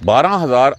12,000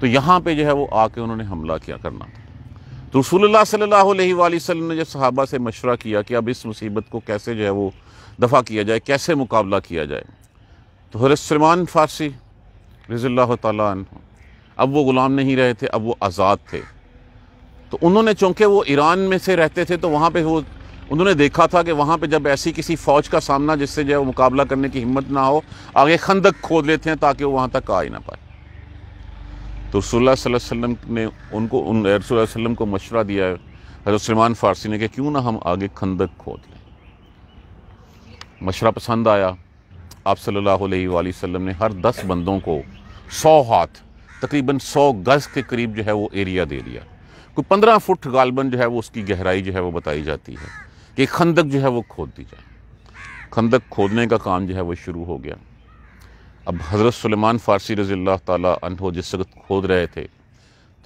تو یہاں پہ جو ہے وہ آ کے انہوں نے حملہ کیا کرنا تھا۔ تو رسول اللہ صلی اللہ علیہ وآلہ وسلم نے جب صحابہ سے مشورہ کیا کہ اب اس مصیبت کو کیسے جو ہے وہ دفع کیا جائے، کیسے مقابلہ کیا جائے، تو حضرت سلمان فارسی رضی اللہ تعالیٰ عنہ اب وہ غلام نہیں رہے تھے، اب وہ آزاد تھے۔ تو انہوں نے چونکہ وہ ایران میں سے رہتے تھے تو وہاں پہ انہوں نے دیکھا تھا کہ وہاں پہ جب ایسی کسی فوج کا سامنا جس سے جو ہے وہ مقابلہ کرنے کی ہمت نہ ہو، آگے خندق کھود لیتے ہیں تاکہ وہ وہاں تک آ ہی نہ پائے۔ تو رسول اللہ صلی اللہ علیہ وسلم نے رسول اللہ صلی اللہ علیہ وسلم کو مشورہ دیا ہے حضرت سلمان فارسی نے کہ کیوں نہ ہم آگے خندق کھود لیں۔ مشورہ پسند آیا۔ آپ صلی اللہ علیہ وآلہ وسلم نے ہر 10 بندوں کو 100 ہاتھ، تقریباً 100 گز کے قریب جو ہے وہ ایریا دے دیا۔ کوئی 15 فٹ غالباً جو ہے وہ اس کی گہرائی جو ہے وہ بتائی جاتی ہے کہ خندق جو ہے وہ کھود دی جائے۔ خندق کھودنے کا کام جو ہے وہ شروع ہو گیا۔ اب حضرت سلمان فارسی رضی اللہ تعالیٰ عنہ جس وقت کھود رہے تھے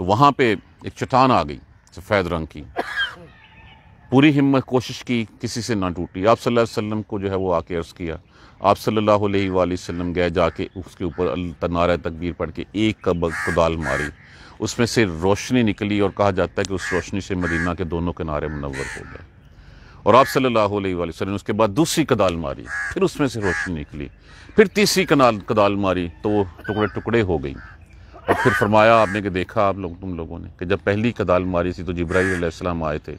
تو وہاں پہ ایک چٹان آ گئی سفید رنگ کی۔ پوری ہمت کوشش کی، کسی سے نہ ٹوٹی۔ آپ صلی اللہ علیہ وسلم کو جو ہے وہ آ کے عرض کیا۔ آپ صلی اللہ علیہ وآلہ وسلم گئے، جا کے اس کے اوپر نعرہ تکبیر پڑھ کے ایک کدال ماری، اس میں سے روشنی نکلی اور کہا جاتا ہے کہ اس روشنی سے مدینہ کے دونوں کنارے منور ہو گئے۔ اور آپ صلی اللہ علیہ وآلہ وسلم نے اس کے بعد دوسری کدال ماری، پھر اس میں سے روشنی نکلی، پھر تیسری کدال ماری تو وہ ٹکڑے ٹکڑے ہو گئی۔ اور پھر فرمایا آپ نے کہ دیکھا تم لوگوں نے کہ جب پہلی کدال ماری تھی تو جبرائیل علیہ السلام آئے تھے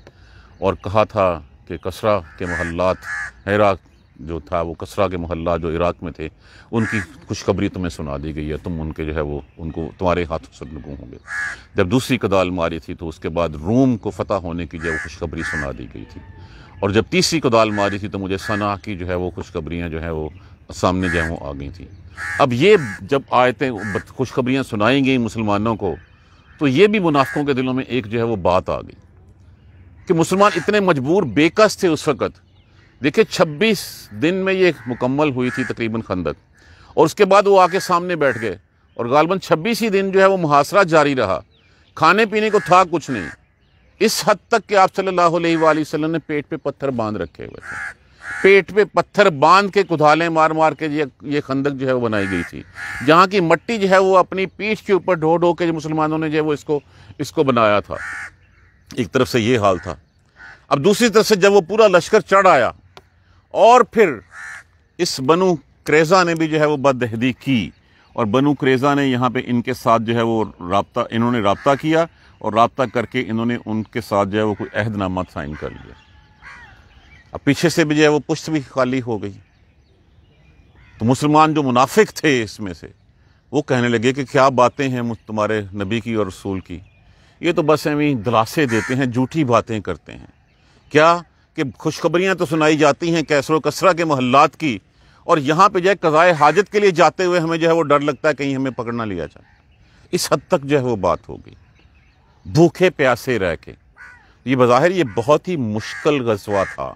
اور کہا تھا کہ کسرا کے محلات عراق جو تھا، وہ کسرا کے محلات جو عراق میں تھے، ان کی خوشخبری تمہیں سنا دی گئی ہے، تم ان کے جو ہے وہ ان کو تمہارے ہاتھوں سے لگو ہوں گے۔ جب دوسری کدال ماری تھی تو اس کے بعد روم کو فتح ہونے کی جو ہے وہ خوشخبری سنا دی گئی تھی۔ اور جب تیسری کدال ماری تھی تو مجھے صنع کی جو ہے وہ خوشخبریاں جو ہے وہ سامنے جو ہے وہ آ گئی تھیں۔ اب یہ جب آیتیں خوشخبریاں سنائی گئیں مسلمانوں کو تو یہ بھی منافقوں کے دلوں میں ایک جو ہے وہ بات آ گئی کہ مسلمان اتنے مجبور بے کس تھے اس وقت۔ دیکھیں 26 دن میں یہ مکمل ہوئی تھی تقریباً خندق، اور اس کے بعد وہ آ کے سامنے بیٹھ گئے اور غالباً 26 ہی دن جو ہے وہ محاصرہ جاری رہا، کھانے پینے کو تھا کچھ نہیں، اس حد تک کہ آپ صلی اللہ علیہ وآلہ وسلم نے پیٹ پہ پتھر باندھ رکھے ہوئے تھے۔ پیٹ پہ پتھر باندھ کے کدالیں مار مار کے یہ خندق جو ہے وہ بنائی گئی تھی، جہاں کی مٹی جو ہے وہ اپنی پیٹھ کے اوپر ڈھو ڈھو کے جو مسلمانوں نے جو ہے وہ اس کو بنایا تھا۔ ایک طرف سے یہ حال تھا۔ اب دوسری طرف سے جب وہ پورا لشکر چڑھ آیا اور پھر اس بنو قریظہ نے بھی جو ہے وہ بدعہدی کی، اور بنو قریظہ نے یہاں پہ ان کے ساتھ جو ہے وہ انہوں نے رابطہ کیا، اور رابطہ کر کے انہوں نے ان کے ساتھ جو ہے وہ کوئی عہد نامہ سائن کر لیا۔ اب پیچھے سے بھی جو ہے وہ پشت بھی خالی ہو گئی۔ تو مسلمان جو منافق تھے اس میں سے وہ کہنے لگے کہ کیا باتیں ہیں تمہارے نبی کی اور رسول کی، یہ تو بس ایویں دلاسے دیتے ہیں، جھوٹی باتیں کرتے ہیں۔ کیا کہ خوشخبریاں تو سنائی جاتی ہیں کیسر و کسرا کے محلات کی، اور یہاں پہ جو ہے قضائے حاجت کے لیے جاتے ہوئے ہمیں جو ہے وہ ڈر لگتا ہے کہیں ہمیں پکڑ نہ لیا جائے۔ اس حد تک جو ہے وہ بات ہو گئی، بھوکے پیاسے رہ کے۔ یہ بظاہر یہ بہت ہی مشکل غزوہ تھا۔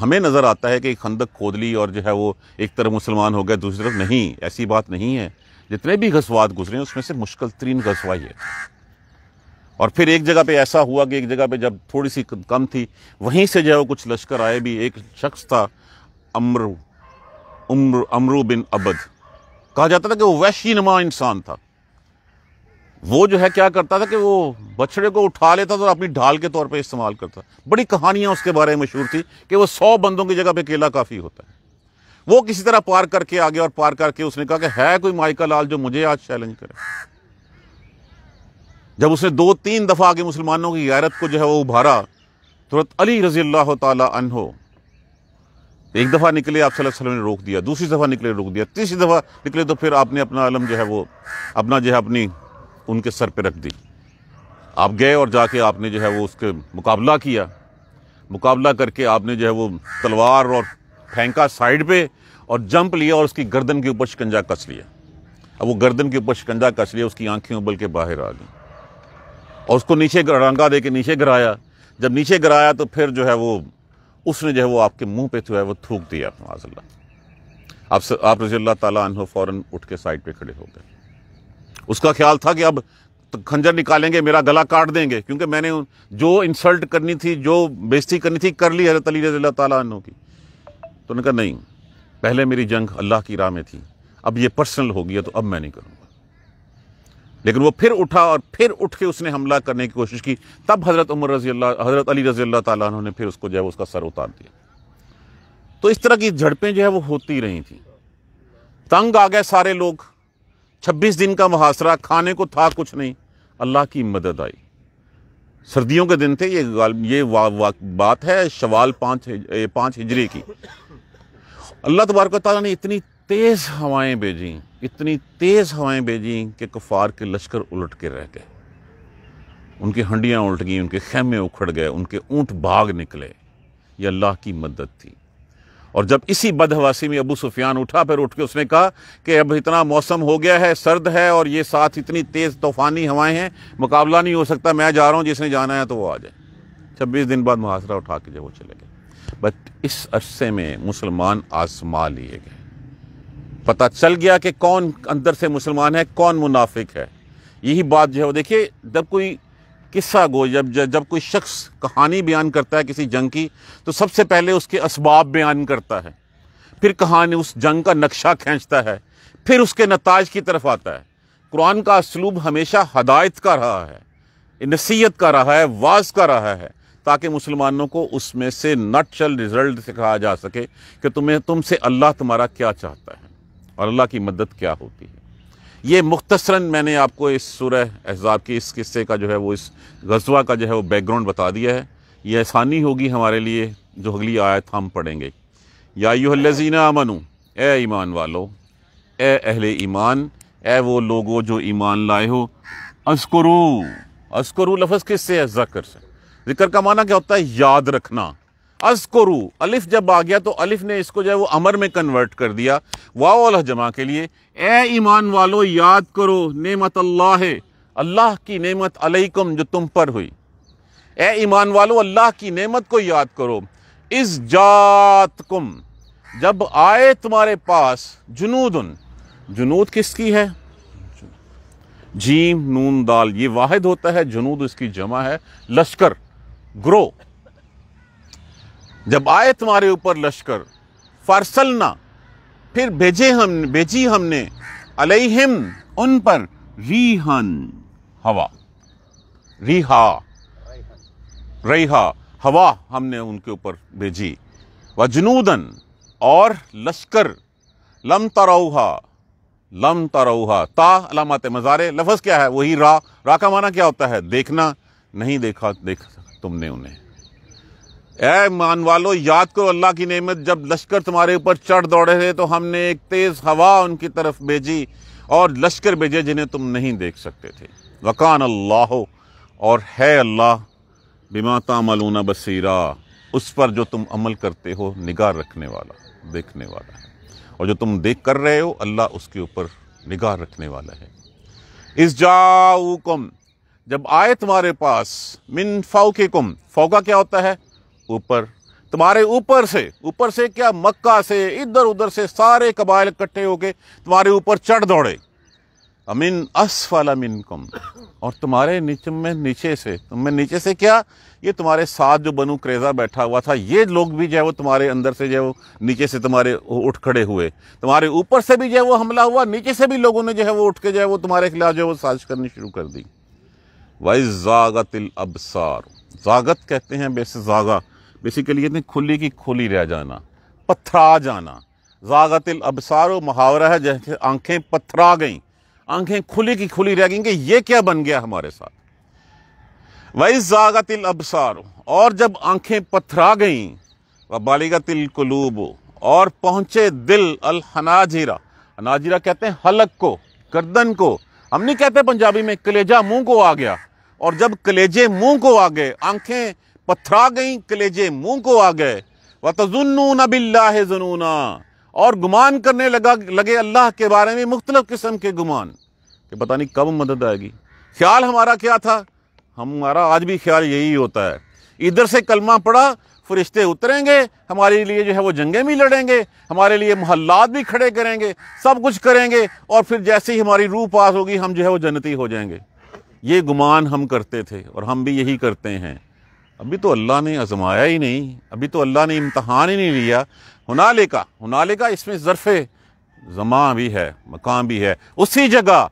ہمیں نظر آتا ہے کہ خندق کھود لی اور جو ہے وہ ایک طرف مسلمان ہو گئے، دوسری طرف نہیں، ایسی بات نہیں ہے۔ جتنے بھی غزوات گزرے اس میں سے مشکل ترین غزوہ یہ تھا۔ اور پھر ایک جگہ پہ ایسا ہوا کہ ایک جگہ پہ جب تھوڑی سی کم تھی، وہیں سے جو ہے وہ کچھ لشکر آئے بھی۔ ایک شخص تھا عمرو بن عبد، کہا جاتا تھا کہ وہ وحشی نما انسان تھا۔ وہ جو ہے کیا کرتا تھا کہ وہ بچڑے کو اٹھا لیتا تھا اور اپنی ڈھال کے طور پہ استعمال کرتا۔ بڑی کہانیاں اس کے بارے میں مشہور تھی کہ وہ 100 بندوں کی جگہ پہ اکیلا کافی ہوتا ہے۔ وہ کسی طرح پار کر کے آگے، اور پار کر کے اس نے کہا کہ ہے کوئی مائی کا لال جو مجھے آج چیلنج کرے۔ جب اس نے 2-3 دفعہ آگے مسلمانوں کی غیرت کو جو ہے وہ ابھارا، تو حضرت علی رضی اللہ تعالی عنہ ایک دفعہ نکلے، آپ صلی اللہ علیہ وسلم نے روک دیا، دوسری دفعہ نکلے روک دیا، تیسری دفعہ نکلے تو پھر آپ نے اپنا علم جو ہے وہ اپنی ان کے سر پہ رکھ دی۔ آپ گئے اور جا کے آپ نے جو ہے وہ اس کے مقابلہ کیا، مقابلہ کر کے آپ نے جو ہے وہ تلوار اور پھینکا سائیڈ پہ اور جمپ لیا اور اس کی گردن کے اوپر شکنجا کس لیا۔ اب وہ گردن کے اوپر شکنجا کس لیا، اس کی آنکھیں ابل کے باہر آ گئیں، اور اس کو نیچے رنگا دے کے نیچے گرایا۔ جب نیچے گرایا تو پھر جو ہے وہ اس نے جو ہے وہ آپ کے منہ پہ جو ہے وہ تھوک دیا، معاذ اللہ۔ آپ رضی اللہ تعالیٰ عنہ فوراً اٹھ کے سائیڈ پہ کھڑے ہو گئے۔ اس کا خیال تھا کہ اب خنجر نکالیں گے، میرا گلا کاٹ دیں گے، کیونکہ میں نے جو انسلٹ کرنی تھی، جو بےزتی کرنی تھی، کر لی حضرت علی رضی اللہ تعالیٰ عنہ کی۔ تو انہوں نے کہا نہیں، پہلے میری جنگ اللہ کی راہ میں تھی، اب یہ پرسنل ہو گیا تو اب میں نہیں کروں گا۔ لیکن وہ پھر اٹھا اور پھر اٹھ کے اس نے حملہ کرنے کی کوشش کی. تب حضرت علی رضی اللہ تعالیٰ عنہ نے پھر اس کو جو ہے اس کا سر اتار دیا. تو اس طرح کی جھڑپیں جو ہے وہ ہوتی رہی تھیں. تنگ آ گئے سارے لوگ. 26 دن کا محاصرہ, کھانے کو تھا کچھ نہیں. اللہ کی مدد آئی. سردیوں کے دن تھے, یہ بات ہے شوال 5 ہجری کی. اللہ تبارک و تعالیٰ نے اتنی تیز ہوائیں بھیجیں, اتنی تیز ہوائیں بھیجیں کہ کفار کے لشکر الٹ کے رہ گئے. ان کی ہنڈیاں الٹ گئیں, ان کے خیمے اکھڑ گئے, ان کے اونٹ بھاگ نکلے. یہ اللہ کی مدد تھی. اور جب اسی بدحواسی میں ابو سفیان اٹھا, پھر اٹھ کے اس نے کہا کہ اب اتنا موسم ہو گیا ہے, سرد ہے, اور یہ ساتھ اتنی تیز طوفانی ہوائیں ہیں, مقابلہ نہیں ہو سکتا, میں جا رہا ہوں, جس نے جانا ہے تو وہ آ جائے. 26 دن بعد محاصرہ اٹھا کے جب وہ چلے گئے. بٹ اس عرصے میں مسلمان آزما لیے گئے. پتہ چل گیا کہ کون اندر سے مسلمان ہے, کون منافق ہے. یہی بات جو ہے وہ دیکھیے, جب کوئی قصہ گو, جب کوئی شخص کہانی بیان کرتا ہے کسی جنگ کی, تو سب سے پہلے اس کے اسباب بیان کرتا ہے, پھر کہانی اس جنگ کا نقشہ کھینچتا ہے, پھر اس کے نتائج کی طرف آتا ہے. قرآن کا اسلوب ہمیشہ ہدایت کا رہا ہے, نصیحت کا رہا ہے, واعظ کا رہا ہے, تاکہ مسلمانوں کو اس میں سے نٹشل رزلٹ سکھایا جا سکے کہ تم سے اللہ تمہارا کیا چاہتا ہے اور اللہ کی مدد کیا ہوتی ہے. یہ مختصراً میں نے آپ کو اس سورہ احزاب کی اس قصے کا جو ہے وہ اس غزوہ کا جو ہے وہ بیک گراؤنڈ بتا دیا ہے. یہ آسانی ہوگی ہمارے لیے جو اگلی آیت ہم پڑھیں گے. یا ایھا الذین آمنو, اے ایمان والو, اے اہل ایمان, اے وہ لوگو جو ایمان لائے ہو. اذکرو لفظ کس سے ہے؟ ذکر سے. ذکر کا معنی کیا ہوتا ہے؟ یاد رکھنا. اذکرو, الف جب آ گیا تو الف نے اس کو جو ہے وہ امر میں کنورٹ کر دیا واو الہ جمع کے لیے. اے ایمان والو یاد کرو نعمت اللہ, اللہ کی نعمت علیکم جو تم پر ہوئی. اے ایمان والو اللہ کی نعمت کو یاد کرو. اذ جاتکم, جب آئے تمہارے پاس, جنودن, جنود کس کی ہے؟ جیم نون دال, یہ واحد ہوتا ہے. جنود اس کی جمع ہے, لشکر, گروہ. جب آئے تمہارے اوپر لشکر, فارسلنا, پھر بھیجی ہم نے, علیہم, ان پر, ریحن, ہوا, ریحا, ہوا ہم نے ان کے اوپر بھیجی. وجنودن, اور لشکر, لم تروہا, تا علامات مضارع, لفظ کیا ہے؟ وہی را. را کا معنی کیا ہوتا ہے؟ دیکھنا. نہیں دیکھا تم نے انہیں. اے مان والو یاد کرو اللہ کی نعمت, جب لشکر تمہارے اوپر چڑھ دوڑے تھے تو ہم نے ایک تیز ہوا ان کی طرف بھیجی اور لشکر بھیجے جنہیں تم نہیں دیکھ سکتے تھے. وکان اللہ, اور ہے اللہ, بما تعملون بصیرا, اس پر جو تم عمل کرتے ہو نگاہ رکھنے والا, دیکھنے والا ہے. اور جو تم دیکھ کر رہے ہو اللہ اس کے اوپر نگاہ رکھنے والا ہے. اذ جاؤکم, جب آئے تمہارے پاس, من فوقکم, فوقا کیا ہوتا ہے؟ اوپر, تمہارے اوپر سے. اوپر سے کیا؟ مکہ سے, ادھر ادھر سے سارے قبائل اکٹھے ہو کے تمہارے اوپر چڑھ دوڑے. امن اسفل منکم, اور تمہارے نیچے سے. تم میں نیچے سے کیا؟ یہ تمہارے ساتھ جو بنو قریظہ بیٹھا ہوا تھا, یہ لوگ بھی جو ہے وہ تمہارے اندر سے جو ہے وہ نیچے سے تمہارے اٹھ کھڑے ہوئے. تمہارے اوپر سے بھی جو ہے وہ حملہ ہوا, نیچے سے بھی لوگوں نے جو ہے وہ اٹھ کے جو ہے وہ تمہارے خلاف جو ہے وہ سازش کرنی شروع کر دی. وَإِذْ زَاغَتِ الْأَبْصَارُ, زاغت کہتے ہیں زاغا, بیسیکلی کہتے ہیں کھلی کی کھلی رہ جانا, پتھرا جانا. زاغت الابصار محاورہ ہے جیسے آنکھیں پتھرا گئیں, آنکھیں کھلی کی کھلی رہ گئیں کہ یہ کیا بن گیا ہمارے ساتھ. وَإِذْ زَاغَتِ الْأَبْصَارُ, اور جب آنکھیں پتھرا گئیں, وَبَلِغَتِ الْقُلُوبُ, اور پہنچے دل, الحناجرہ, حناجرہ کہتے ہیں حلق کو, گردن کو. ہم نہیں کہتے پنجابی میں کلیجہ منہ کو آ گیا. اور جب کلیجے منہ کو آ گئے, آنکھیں پتھرا گئیں, کلیجے منہ کو آ گئے. وَتَظُنُّونَ بِاللَّهِ ظُنُونًا, اور گمان کرنے لگے اللہ کے بارے میں مختلف قسم کے گمان کہ پتہ نہیں کب مدد آئے گی. خیال ہمارا کیا تھا؟ ہمارا آج بھی خیال یہی ہوتا ہے, ادھر سے کلمہ پڑھا, فرشتے اتریں گے, ہمارے لیے جو ہے وہ جنگیں بھی لڑیں گے, ہمارے لیے محلات بھی کھڑے کریں گے, سب کچھ کریں گے, اور پھر جیسے ہی ہماری روح پاس ہوگی ہم جو ہے وہ جنتی ہو جائیں گے. یہ گمان ہم کرتے تھے اور ہم بھی یہی کرتے ہیں. ابھی تو اللہ نے آزمایا ہی نہیں, ابھی تو اللہ نے امتحان ہی نہیں لیا. ہنالکا اس میں ظرف زمان بھی ہے, مقام بھی ہے. اسی جگہ,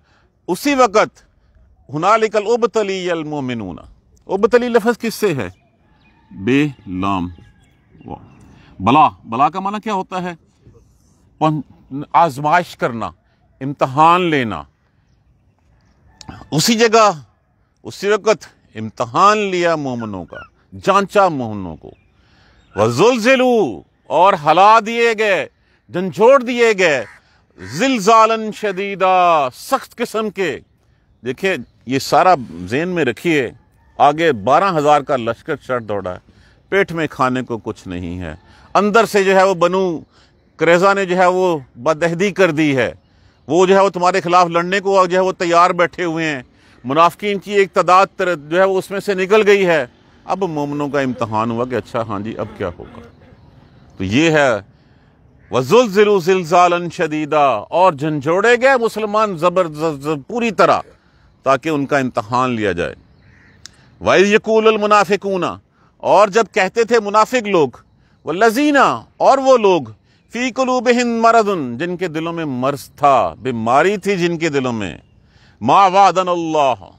اسی وقت, ہنالک الابتلی المؤمنون، ابتلی لفظ کس سے ہے؟ بے لام بلا، بلا کا معنی کیا ہوتا ہے؟ آزمائش کرنا، امتحان لینا۔ اسی جگہ اسی وقت امتحان لیا مومنوں کا، جانچا مومنوں کو۔ وزلزلوا، اور ہلا دیے گئے، جھنجھوڑ دیے گئے، زلزالاً شدیدا، سخت قسم کے۔ دیکھیں یہ سارا ذہن میں رکھیے، آگے 12,000 کا لشکر چڑھ دوڑا ہے، پیٹ میں کھانے کو کچھ نہیں ہے، اندر سے جو ہے وہ بنو قریظہ نے جو ہے وہ بدعہدی کر دی ہے، وہ جو ہے وہ تمہارے خلاف لڑنے کو جو ہے وہ تیار بیٹھے ہوئے ہیں، منافقین کی ایک تعداد جو ہے وہ اس میں سے نکل گئی ہے۔ اب مومنوں کا امتحان ہوا کہ اچھا ہاں جی اب کیا ہوگا، تو یہ ہے وَزُلْزِلُوا زِلْزَالًا شَدِيدًا، اور جھنجھوڑے گئے مسلمان پوری طرح تاکہ ان کا امتحان لیا جائے۔ وَإِذْ يَقُولُ الْمُنَافِقُونَ، اور جب کہتے تھے منافق لوگ، وَالَّذِينَ، اور وہ لوگ، فِي قُلُوبِهِم مَرَضٌ، جن کے دلوں میں مرض تھا، بیماری تھی جن کے دلوں میں، مَا وَعَدَنَا اللَّهُ،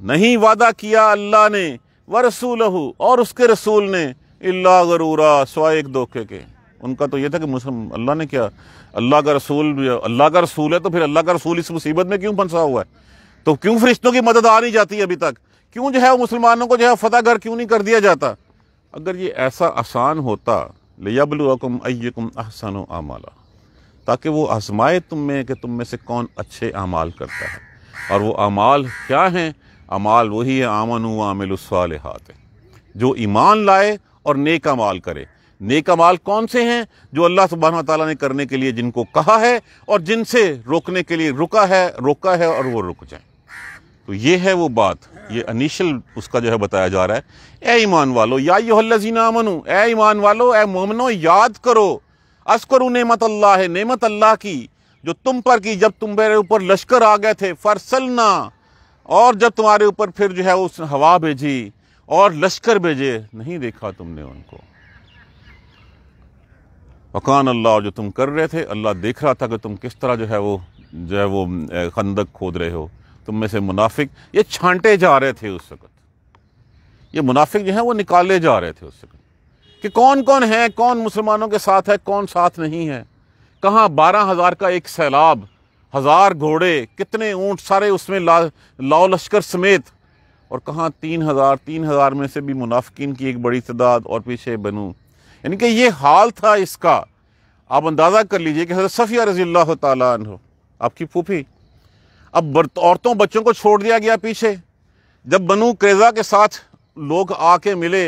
نہیں وعدہ کیا اللہ نے، وَرَسُولُهُ، اور اس کے رسول نے، إِلَّا غَرُورًا، سوائے ایک دھوکے کے۔ ان کا تو یہ تھا کہ اللہ نے کیا، اللہ کا رسول ہے تو پھر اللہ کا رسول اس مصیبت میں کیوں پھنسا ہوا ہے، تو کیوں فرشتوں کی مدد آ نہیں جاتی ابھی تک، کیوں جو ہے وہ مسلمانوں کو جو ہے فتح گھر کیوں نہیں کر دیا جاتا؟ اگر یہ ایسا آسان ہوتا، لِيَبْلُوَكُمْ أَيُّكُمْ أَحْسَنُ عَمَلًا، تاکہ وہ آزمائے تم میں کہ تم میں سے کون اچھے اعمال کرتا ہے۔ اور وہ اعمال کیا ہیں؟ اعمال وہی ہے آمنوا وعملوا الصالحات، جو ایمان لائے اور نیک اعمال کرے۔ نیک اعمال کون سے ہیں؟ جو اللہ سبحانہ وتعالیٰ نے کرنے کے لیے جن کو کہا ہے اور جن سے روکنے کے لیے روکا ہے اور وہ رک جائیں۔ تو یہ ہے وہ بات، یہ انیشل اس کا جو ہے بتایا جا رہا ہے۔ اے ایمان والو، یا ایھا الذین آمنو، اے ایمان والو، اے مومنو، یاد کرو، اذکروا نعمت اللہ، نعمت اللہ کی جو تم پر کی جب تمہارے اوپر لشکر آ گئے تھے، فرسلنا، اور جب تمہارے اوپر پھر جو ہے اس نے ہوا بھیجی اور لشکر بھیجے، نہیں دیکھا تم نے ان کو۔ وکان اللہ، جو تم کر رہے تھے اللہ دیکھ رہا تھا کہ تم کس طرح جو ہے وہ خندق کھود رہے ہو۔ تم میں سے منافق یہ چھانٹے جا رہے تھے اس وقت، یہ منافق جو ہیں وہ نکالے جا رہے تھے اس وقت کہ کون کون ہے، کون مسلمانوں کے ساتھ ہے، کون ساتھ نہیں ہے۔ کہاں 12,000 کا ایک سیلاب، 1000 گھوڑے، کتنے اونٹ، سارے اس میں لاؤ لشکر سمیت، اور کہاں 3,000 میں سے بھی منافقین کی ایک بڑی تعداد اور پیچھے بنو، یعنی کہ یہ حال تھا اس کا۔ آپ اندازہ کر لیجئے کہ حضرت صفیہ رضی اللہ تعالیٰ عنہ، آپ کی پھوپھی، اب عورتوں بچوں کو چھوڑ دیا گیا پیچھے۔ جب بنو قریظہ کے ساتھ لوگ آ کے ملے،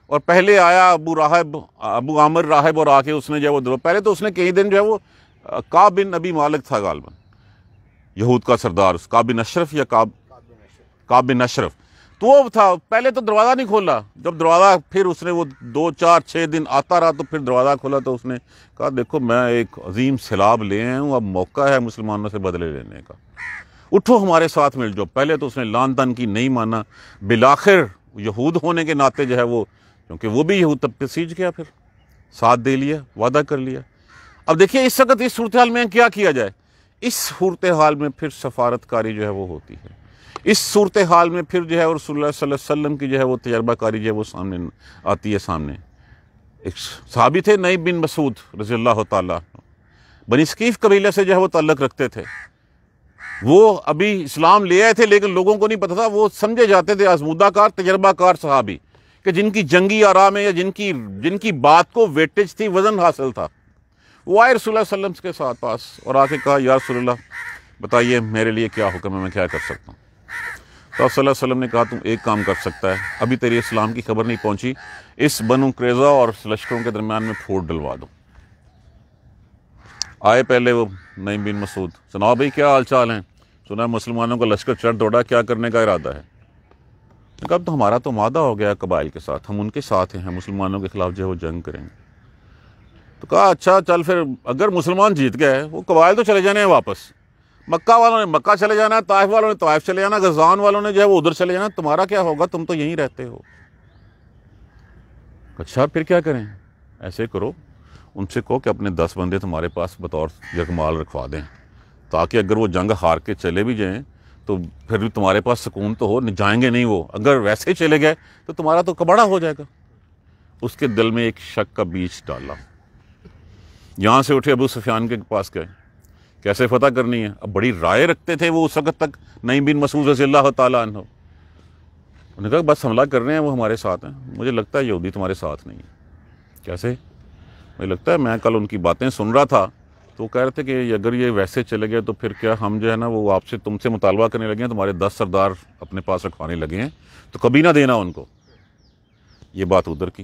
اور پہلے آیا ابو عامر راہب، اور آ کے اس نے جو ہے وہ پہلے تو اس نے کئی دن جو ہے وہ کعب بن ابی مالک تھا غالباً، یہود کا سردار، کعب بن اشرف یا کعب بن اشرف، تو وہ تھا، پہلے تو دروازہ نہیں کھولا۔ جب دروازہ پھر اس نے وہ 2 4 6 دن آتا رہا تو پھر دروازہ کھولا، تو اس نے کہا دیکھو میں ایک عظیم سیلاب لے آیا ہوں، اب موقع ہے مسلمانوں سے بدلے لینے کا، اٹھو ہمارے ساتھ مل جاؤ۔ پہلے تو اس نے لان تان کی، نہیں مانا، بالآخر یہود ہونے کے ناطے جو ہے وہ، کیونکہ وہ بھی یہود تب بسیج گیا، پھر ساتھ دے لیا، وعدہ کر لیا۔ اب دیکھیے اس وقت اس صورتحال میں کیا کیا جائے؟ اس صورتحال میں پھر سفارت کاری جو ہے وہ ہوتی ہے، اس صورتحال میں پھر جو ہے رسول اللہ صلی اللہ علیہ وسلم کی جو ہے وہ تجربہ کاری جو ہے وہ سامنے آتی ہے۔ سامنے ایک صحابی تھے نعیم بن مسعود رضی اللہ تعالیٰ، بنی ثقیف قبیلے سے جو ہے وہ تعلق رکھتے تھے، وہ ابھی اسلام لے آئے تھے لیکن لوگوں کو نہیں پتہ تھا، وہ سمجھے جاتے تھے آزمودہ کار، تجربہ کار صحابی، کہ جن کی جنگی آرا میں یا جن کی بات کو ویٹیج تھی، وزن حاصل تھا۔ وہ آئے رسول اللہ صلی اللہ علیہ وسلم کے ساتھ پاس اور آ کے کہا یا رسول اللہ بتائیے میرے لیے کیا حکم ہے، میں کیا کر سکتا ہوں؟ تو آپ صلی اللہ علیہ وسلم نے کہا تم ایک کام کر سکتا ہے، ابھی تیری اسلام کی خبر نہیں پہنچی، اس بنو قریظہ اور لشکروں کے درمیان میں پھوٹ ڈلوا دو۔ آئے پہلے وہ نعیم بن مسعود، سناؤ بھائی کیا حال چال ہیں؟ سنا مسلمانوں کا لشکر چڑھ دوڑا، کیا کرنے کا ارادہ ہے؟ کہا اب تو ہمارا تو معاہدہ ہو گیا قبائل کے ساتھ، ہم ان کے ساتھ ہیں، مسلمانوں کے خلاف جو ہے وہ جنگ کریں گے۔ تو کہا اچھا چل پھر، اگر مسلمان جیت گئے وہ قبائل تو چلے جانے ہیں واپس، مکہ والوں نے مکہ چلے جانا ہے، طائف والوں نے طائف چلے جانا، غزوان والوں نے جو ہے وہ ادھر چلے جانا، تمہارا کیا ہوگا، تم تو یہیں رہتے ہو۔ اچھا پھر کیا کریں؟ ایسے کرو ان سے کہو کہ اپنے 10 بندے تمہارے پاس بطور یرغمال رکھوا دیں، تاکہ اگر وہ جنگ ہار کے چلے بھی جائیں تو پھر بھی تمہارے پاس سکون تو ہو، جائیں گے نہیں وہ، اگر ویسے چلے گئے تو تمہارا تو کباڑا ہو جائے گا۔ اس کے دل میں ایک شک کا بیج ڈالا، یہاں سے اٹھے ابو سفیان کے پاس گئے، کیسے فتح کرنی ہے؟ اب بڑی رائے رکھتے تھے وہ اس وقت تک نعیم بن مسعود رضی اللہ تعالیٰ عنہ، انہوں نے کہا بس حملہ کر رہے ہیں، وہ ہمارے ساتھ ہیں، مجھے لگتا ہے یہودی تمہارے ساتھ نہیں ہے۔ کیسے؟ مجھے لگتا ہے، میں کل ان کی باتیں سن رہا تھا تو وہ کہہ رہے تھے کہ اگر یہ ویسے چلے گئے تو پھر کیا ہم جو ہے نا وہ آپ سے تم سے مطالبہ کرنے لگے ہیں، تمہارے 10 سردار اپنے پاس رکھوانے لگے ہیں تو کبھی نہ دینا ان کو۔ یہ بات ادھر کی،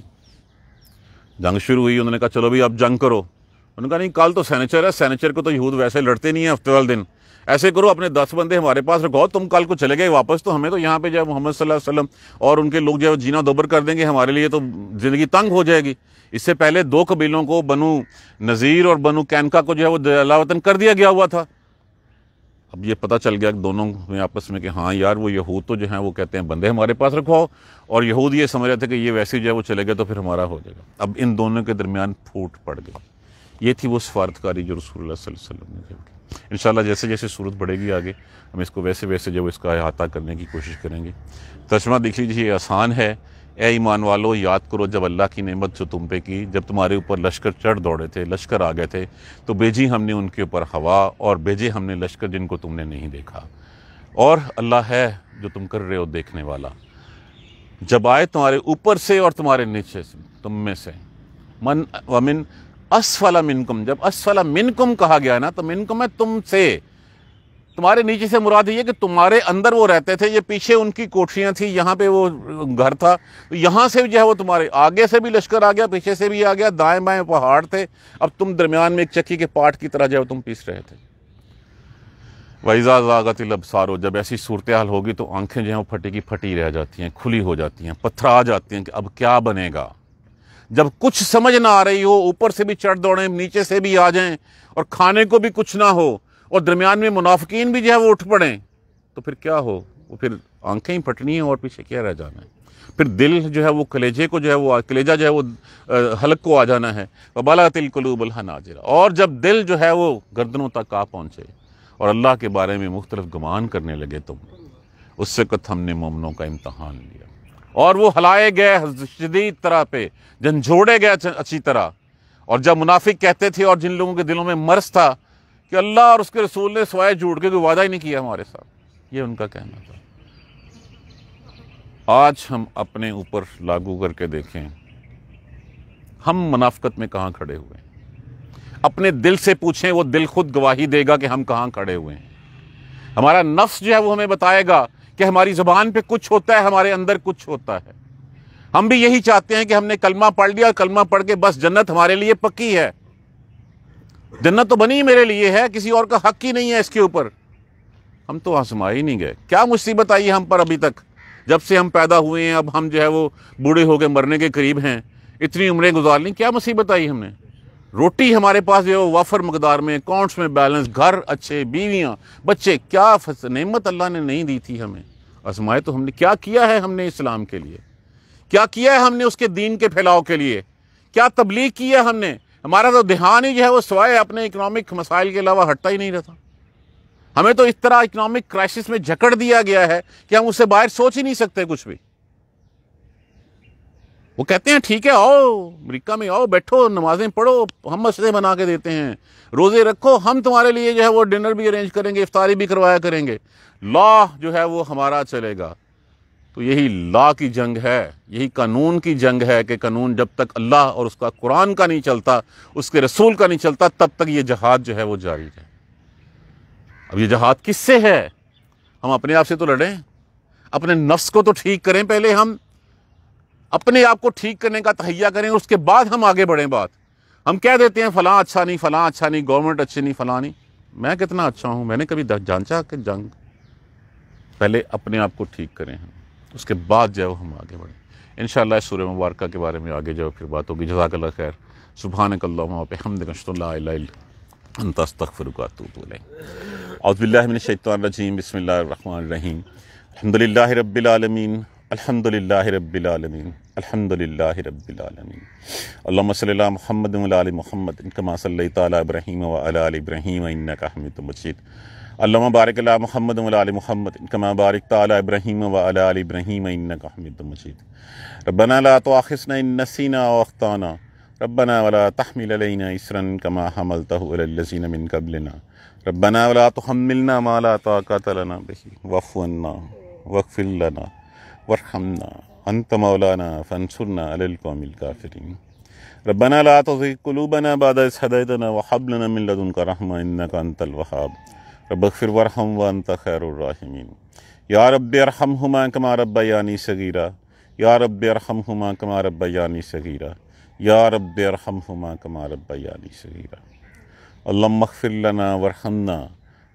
جنگ شروع ہوئی، انہوں نے کہا چلو بھی اب جنگ کرو، انہوں نے کہا نہیں کل تو سینیچر ہے، سینیچر کو تو یہود ویسے لڑتے نہیں ہیں ہفتے والے دن، ایسے کرو اپنے 10 بندے ہمارے پاس رکھو، تم کل کو چلے گئے واپس تو ہمیں تو یہاں پہ جو ہے محمد صلی اللہ علیہ وسلم اور ان کے لوگ جو ہے جینا دوبر کر دیں گے، ہمارے لیے تو زندگی تنگ ہو جائے گی۔ اس سے پہلے 2 قبیلوں کو، بنو نذیر اور بنو کینکا کو جو ہے وہ جلا وطن کر دیا گیا ہوا تھا۔ اب یہ پتہ چل گیا کہ دونوں میں آپس میں کہ ہاں یار وہ یہود تو جو ہیں وہ کہتے ہیں بندے ہمارے پاس رکھواؤ، اور یہود یہ سمجھ رہے تھے کہ یہ ویسے جو ہے وہ چلے گئے تو پھر ہمارا ہو جائے گا۔ اب ان دونوں کے درمیان پھوٹ پڑ گئی۔ یہ تھی وہ سفارتکاری جو رسول اللہ صلی اللہ علیہ وسلم نے کی۔ انشاءاللہ جیسے جیسے صورت بڑھے گی آگے ہم اس کو ویسے ویسے جو اس کا احاطہ کرنے کی کوشش کریں گے۔ ترجمہ دیکھ لیجیے، یہ آسان ہے۔ اے ایمان والو، یاد کرو جب اللہ کی نعمت جو تم پہ کی، جب تمہارے اوپر لشکر چڑھ دوڑے تھے، لشکر آ گئے تھے، تو بھیجی ہم نے ان کے اوپر ہوا، اور بھیجے ہم نے لشکر جن کو تم نے نہیں دیکھا، اور اللہ ہے جو تم کر رہے ہو دیکھنے والا۔ جب آئے تمہارے اوپر سے اور تمہارے نیچے سے، تم میں سے، من ومن اسفل منکم، جب اسفل منکم کہا گیا نا تو منکم ہے تم سے، تمہارے نیچے سے مراد یہ کہ تمہارے اندر وہ رہتے تھے، یہ پیچھے ان کی کوٹھیاں تھیں، یہاں پہ وہ گھر تھا، تو یہاں سے جو ہے وہ تمہارے آگے سے بھی لشکر آ گیا، پیچھے سے بھی آ گیا، دائیں بائیں پہاڑ تھے، اب تم درمیان میں ایک چکی کے پاٹ کی طرح جو ہے تم پیس رہے تھے۔ وَإِذَا زَاغَتِ الْأَبْصَارُ، جب ایسی صورتحال ہوگی تو آنکھیں جو ہیں وہ پھٹی کی پھٹی رہ جاتی ہیں، کھلی ہو جاتی ہیں، پتھرا جاتی ہیں کہ اب کیا بنے گا۔ جب کچھ سمجھ نہ آ رہی ہو، اوپر سے بھی چڑھ دوڑیں، نیچے سے بھی آ جائیں، اور کھانے کو بھی کچھ نہ ہو، اور درمیان میں منافقین بھی جو ہے وہ اٹھ پڑیں، تو پھر کیا ہو؟ وہ پھر آنکھیں ہی پھٹنی ہیں اور پیچھے کیا رہ جانا ہے؟ پھر دل جو ہے وہ کلیجے کو جو ہے وہ کلیجہ جو ہے وہ حلق کو آ جانا ہے۔ وَبَلَغَتِ الْقُلُوبُ الْحَنَاجِرَ، اور جب دل جو ہے وہ گردنوں تک آ پہنچے اور اللہ کے بارے میں مختلف گمان کرنے لگے تم، اس وقت ہم نے مومنوں کا امتحان لیا، اور وہ ہلائے گئے شدید طرح پہ، جھنجھوڑے گئے اچھی طرح۔ اور جب منافق کہتے تھے اور جن لوگوں کے دلوں میں مرض تھا کہ اللہ اور اس کے رسول نے سوائے جھوٹ کے کوئی وعدہ ہی نہیں کیا ہمارے ساتھ، یہ ان کا کہنا تھا۔ آج ہم اپنے اوپر لاگو کر کے دیکھیں، ہم منافقت میں کہاں کھڑے ہوئے ہیں؟ اپنے دل سے پوچھیں، وہ دل خود گواہی دے گا کہ ہم کہاں کھڑے ہوئے ہیں۔ ہمارا نفس جو ہے وہ ہمیں بتائے گا کہ ہماری زبان پہ کچھ ہوتا ہے، ہمارے اندر کچھ ہوتا ہے۔ ہم بھی یہی چاہتے ہیں کہ ہم نے کلمہ پڑھ لیا، کلمہ پڑھ کے بس جنت ہمارے لیے پکی ہے، جنت تو بنی میرے لیے ہے، کسی اور کا حق ہی نہیں ہے اس کے اوپر۔ ہم تو آزما ہی نہیں گئے، کیا مصیبت آئی ہم پر ابھی تک، جب سے ہم پیدا ہوئے ہیں، اب ہم جو ہے وہ بوڑھے ہو کے مرنے کے قریب ہیں، اتنی عمریں گزار لیں، کیا مصیبت آئی ہم نے؟ روٹی ہمارے پاس جو ہے وہ وافر مقدار میں، اکاؤنٹس میں بیلنس، گھر اچھے، بیویاں، بچے، کیا نعمت اللہ نے نہیں دی تھی ہمیں؟ آزمائے تو ہم نے، کیا کیا ہے ہم نے اسلام کے لیے، کیا کیا ہے ہم نے اس کے دین کے پھیلاؤ کے لیے، کیا تبلیغ کی ہے ہم نے؟ ہمارا تو دھیان ہی جو ہے وہ سوائے اپنے اکنامک مسائل کے علاوہ ہٹتا ہی نہیں رہتا۔ ہمیں تو اس طرح اکنامک کرائسس میں جکڑ دیا گیا ہے کہ ہم اس سے باہر سوچ ہی نہیں سکتے کچھ بھی۔ وہ کہتے ہیں ٹھیک ہے آؤ امریکہ میں، آؤ بیٹھو، نمازیں پڑھو، ہم مسجدیں بنا کے دیتے ہیں، روزے رکھو، ہم تمہارے لیے جو ہے وہ ڈنر بھی ارینج کریں گے، افطاری بھی کروایا کریں گے، لا جو ہے وہ ہمارا چلے گا۔ تو یہی لا کی جنگ ہے، یہی قانون کی جنگ ہے کہ قانون جب تک اللہ اور اس کا قرآن کا نہیں چلتا، اس کے رسول کا نہیں چلتا، تب تک یہ جہاد جو ہے وہ جاری ہے۔ اب یہ جہاد کس سے ہے؟ ہم اپنے آپ سے تو لڑیں، اپنے نفس کو تو ٹھیک کریں، پہلے ہم اپنے آپ کو ٹھیک کرنے کا تہیہ کریں، اس کے بعد ہم آگے بڑھیں۔ بات ہم کہہ دیتے ہیں فلاں اچھا نہیں، فلاں اچھا نہیں، گورنمنٹ اچھی نہیں، فلاں نہیں، میں کتنا اچھا ہوں، میں نے کبھی جانچا کہ جنگ؟ پہلے اپنے آپ کو ٹھیک کریں ہم، اس کے بعد جو ہم آگے بڑھیں۔ انشاءاللہ اس سورہ مبارکہ کے بارے میں آگے جو پھر بات ہوگی۔ جزاک اللہ خیر۔ سبحانک اللہم و بحمدک، اشہد ان لا الہ الا انت، استغفرک و اتوب الیک۔ اعوذ باللہ من الشیطان الرجیم، بسم اللہ الرحمن الرحیم۔ الحمدللہ رب العالمین، الحمدللہ رب العالمین، الحمدللہ رب العالمین۔ اللہم صلی علی محمد و علی محمد کما صلیت علی ابراہیم و علی آل ابراہیم انک حمید مجید۔ اللهم بارك على محمد وعلى آل محمد كما باركت على إبراهيم وعلى آل إبراهيم إنك حميد مجيد. ربنا لا تؤاخذنا إن نسينا أو أخطأنا ربنا ولا تحمل علينا إصرا كما حملته على الذين من قبلنا ربنا ولا تحملنا ما لا طاقة لنا به واعف عنا واغفر لنا وارحمنا أنت مولانا فانصرنا على القوم الكافرين. ربنا لا تزغ قلوبنا بعد إذ هديتنا وهب لنا من لدنك رحمة إنك أنت الوهاب. رب اغفر وارحم وأنت خير الراحمين. یا رب ارحمہما کما ربیانی صغیرا یا رب ارحمہما کما ربیانی صغیرا یا رب ارحمہما کما ربیانی صغیرا. اللہم اغفر لنا وارحمنا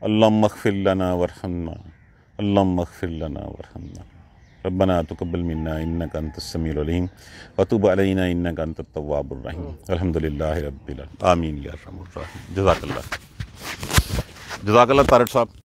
اللہم اغفر لنا وارحمنا اللہم اغفر لنا وارحمنا. ربنا تقبل منا انك انت السميع العليم وتب علينا انك انت التواب الرحيم. الحمد للہ رب العالمین. آمین یا ارحم الراحمین. جزاک اللہ طارق صاحب.